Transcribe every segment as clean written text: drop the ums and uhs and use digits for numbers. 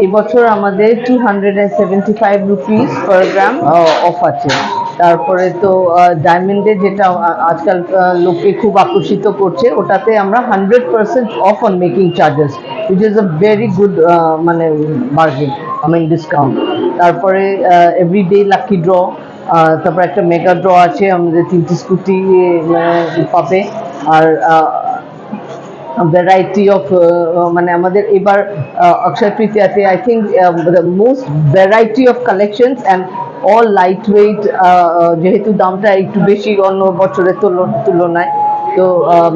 এবছর আমাদের 275 rupees per gram of আছে। তারপরে তো ডায়মন্ডে যেটা আজকাল লোককে খুব আকর্ষিত করছে, ওটাতে আমরা 100% of on making charges, which is a very good মানে মার্জিন, ডিসকাউন্ট। তারপরে এভরিডে লাকি ড্র, তারপর একটা মেগা ড্র আছে, আমাদের 3টি স্কুটি পাবে। আর ভ্যারাইটি অফ মানে আমাদের এবার অক্ষয় তৃতীয়াতে I think the most variety of collections and all light weight, যেহেতু দামটা একটু বেশি অন্য বছরের তুলনায়, তো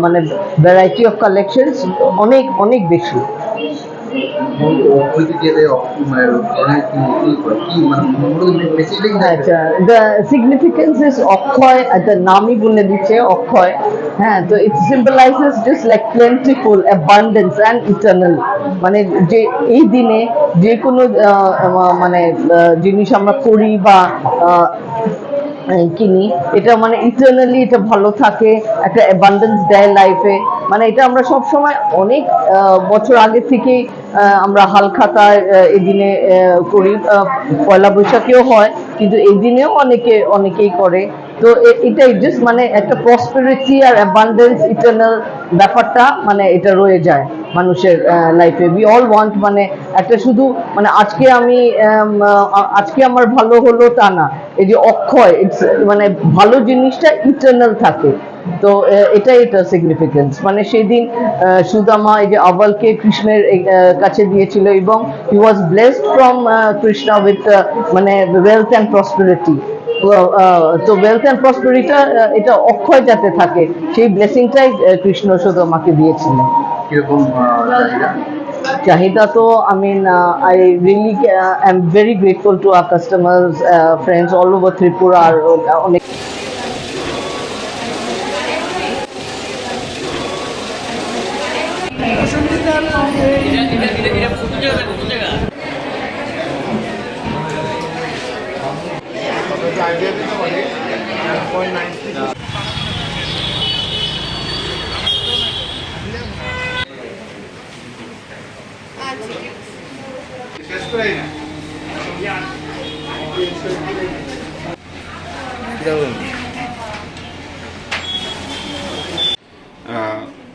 মানে ভ্যারাইটি অফ কালেকশনস অনেক অনেক বেশি। The significance is Akshay, the নামই বলে দিচ্ছে অক্ষয়। হ্যাঁ, তো it symbolizes just like plentiful, abundance and eternal। মানে যে এই দিনে যে কোনো মানে জিনিস আমরা করি বা কিনি, এটা মানে ইটারনালি এটা ভালো থাকে, একটা অ্যাবান্ডেন্স দেয় লাইফে। মানে এটা আমরা সব সময় অনেক বছর আগে থেকেই আমরা হালখাতায় এই দিনে করি, পয়লা বৈশাখেও হয়, কিন্তু এই দিনেও অনেকেই করে। তো এটাই জাস্ট মানে একটা প্রসপেরিটি আর অ্যাবান্ডেন্স, ইটারনাল ব্যাপারটা মানে এটা রয়ে যায় মানুষের লাইফে। উই অল ওয়ান্ট মানে একটা শুধু মানে আজকে আমার ভালো হলো তা না, এই যে অক্ষয়, মানে ভালো জিনিসটা ইটারনাল থাকে। তো এটা সিগনিফিকেন্স। মানে সেদিন সুদামা এই যে আবালকে কৃষ্ণের কাছে দিয়েছিল, এবং হি ওয়াজ ব্লেসড ফ্রম কৃষ্ণা উইথ মানে ওয়েলথ অ্যান্ড প্রসপেরিটি। তো ওয়েলথ অ্যান্ড প্রসপেরিটি এটা অক্ষয় যাতে থাকে, সেই ব্লেসিংটাই কৃষ্ণ সুদামাকে দিয়েছিলেন। চাহিদা তো I really am very grateful to our customers, friends all over Tripura আর অনেক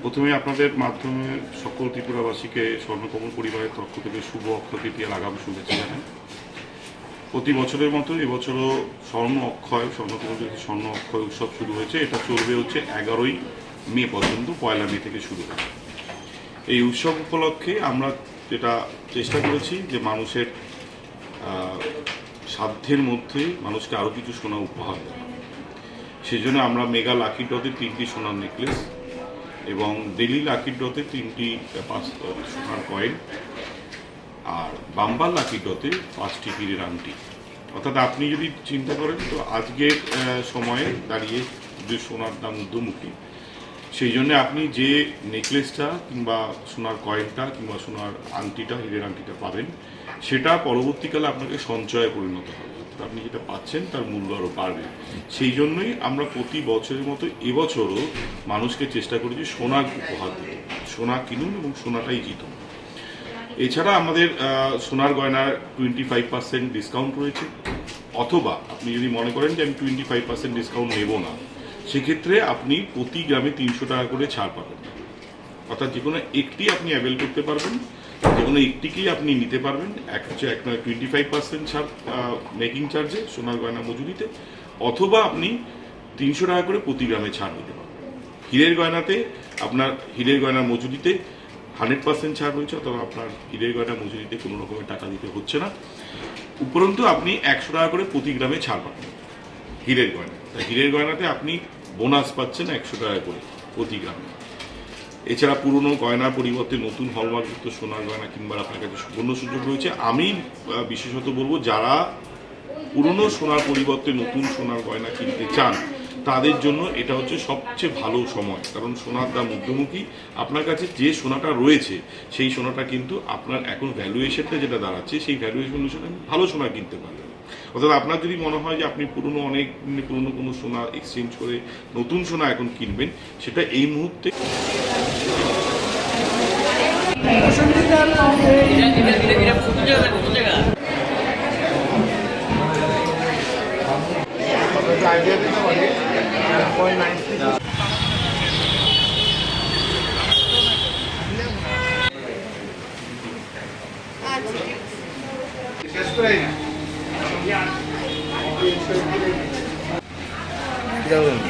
প্রথমে আপনাদের মাধ্যমে সকল ত্রিপুরাবাসীকে স্বর্ণকমল পরিবারের পক্ষ থেকে শুভ অক্ষয় তৃতীয়ার আগামী শুভেচ্ছা জানাই। প্রতি বছরের মতো এবছরও স্বর্ণ অক্ষয় উৎসব শুরু হয়েছে। এটা চলবে হচ্ছে 11ই মে পর্যন্ত, 1 মে থেকে শুরু হয়। এই উৎসব উপলক্ষে আমরা যেটা চেষ্টা করেছি যে মানুষের সাধ্যের মধ্যে মানুষকে আরও কিছু সোনা উপহার দেওয়া। সেই জন্য আমরা মেগা লাকি ড্রতে 3টি সোনার নেকলেস এবং ডেলি লাকি ড্রতে 3টি সোনার কয়েন, আর বাম্বার লাকি ড্রতে 5টি হীরের আংটি। অর্থাৎ আপনি যদি চিন্তা করেন তো আজকের সময়ে দাঁড়িয়ে যে সোনার দাম ঊর্ধ্বমুখী, সেই জন্য আপনি যে নেকলেসটা কিংবা সোনার কয়েনটা কিংবা সোনার আংটিটা, হীরের আংটিটা পাবেন, সেটা পরবর্তীকালে আপনাকে সঞ্চয়ে পরিণত হবে। আপনি যেটা পাচ্ছেন তার মূল্য আরও বাড়বে। সেই জন্যই আমরা প্রতি বছরের মতো এবছরও মানুষকে চেষ্টা করেছি সোনা উপহার দিতে। সোনা কিনুন এবং সোনাটাই জিতুন। এছাড়া আমাদের সোনার গয়নার 25% ডিসকাউন্ট রয়েছে। অথবা আপনি যদি মনে করেন যে আমি 25% ডিসকাউন্ট নেব না, সেক্ষেত্রে আপনি প্রতি গ্রামে 300 টাকা করে ছাড় পাবেন। অর্থাৎ যে কোনো একটি আপনি অ্যাভেল করতে পারবেন, যে কোনো একটিকেই আপনি নিতে পারবেন। এক হচ্ছে 25% ছাড় মেকিং চার্জে সোনার গয়না মজুরিতে, অথবা আপনি 300 টাকা করে প্রতি গ্রামে ছাড় নিতে পারবেন। হীরের গয়নাতে আপনার হীরের গয়নার মজুরিতে 100% ছাড় রয়েছে, অথবা আপনার হীরের গয়না মজুরিতে কোনো রকমের টাকা দিতে হচ্ছে না। উপরন্তু আপনি 100 টাকা করে প্রতি গ্রামে ছাড় পাবেন হীরের গয়না। তাই হীরের গয়নাতে আপনি বোনাস পাচ্ছেন 100 টাকা করে প্রতি গ্রামে। এছাড়া পুরনো গয়নার পরিবর্তে নতুন হলমার্কযুক্ত সোনার গয়না কিনবার আপনার কাছে সুবর্ণ সুযোগ রয়েছে। আমি বিশেষত বলবো, যারা পুরনো সোনার পরিবর্তে নতুন সোনার গয়না কিনতে চান তাদের জন্য এটা হচ্ছে সবচেয়ে ভালো সময়, কারণ সোনার দাম ঊর্ধ্বমুখী। আপনার কাছে যে সোনাটা রয়েছে সেই সোনাটা কিন্তু আপনার এখন ভ্যালুয়েশনটা যেটা দাঁড়াচ্ছে, সেই ভ্যালুয়েশন অনুসারে ভালো সোনা কিনতে পারবেন। অর্থাৎ আপনার যদি মনে হয় যে আপনি অনেক পুরনো কোনো সোনা এক্সচেঞ্জ করে নতুন সোনা এখন কিনবেন, সেটা এই মুহূর্তে কিরকম